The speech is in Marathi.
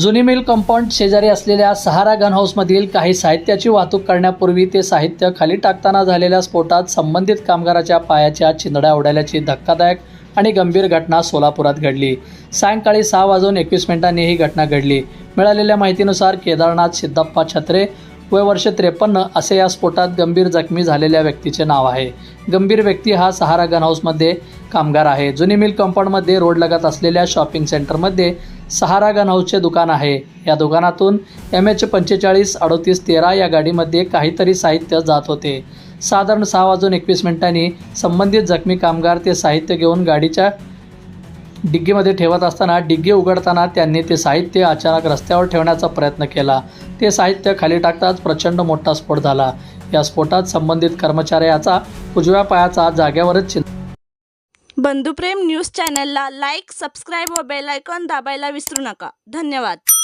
जुनी मिल कंपाऊंड शेजारी असलेल्या सहारा गन हाऊसमधील काही साहित्याची वाहतूक करण्यापूर्वी ते साहित्य खाली टाकताना झालेल्या स्फोटात संबंधित कामगाराच्या पायाच्या चिंधड्या उडाल्याची धक्कादायक आणि गंभीर घटना सोलापुरात घडली। सायंकाळी 6:21 ही घटना घडली। मिळालेल्या माहितीनुसार केदारनाथ सिद्धप्पा छत्रे वय वर्ष 53 असे या स्फोटात गंभीर जखमी झालेल्या व्यक्तीचे नाव आहे। गंभीर व्यक्ती हा सहारा गन हाऊसमध्ये कामगार आहे। जुनी मिल कंपाऊंडमध्ये रोड लगत असलेल्या शॉपिंग सेंटरमध्ये सहारा गन हाऊसचे दुकान आहे। या दुकानातून MH 453813 या गाडीमध्ये काहीतरी साहित्य जात होते। साधारण 6:21 संबंधित जखमी कामगार ते साहित्य घेऊन गाडीच्या डिग्गीमध्ये ठेवत असताना डिग्गी उघडताना त्यांनी ते साहित्य अचानक रस्त्यावर ठेवण्याचा प्रयत्न केला। ते साहित्य खाली टाकताच प्रचंड मोठा स्फोट झाला। या स्फोटात संबंधित कर्मचाऱ्याचा उजव्या पायाचा जागेवरच बंधुप्रेम न्यूज चॅनलला लाईक, सबस्क्राईब व बेल आयकॉन दाबायला विसरू नका। धन्यवाद।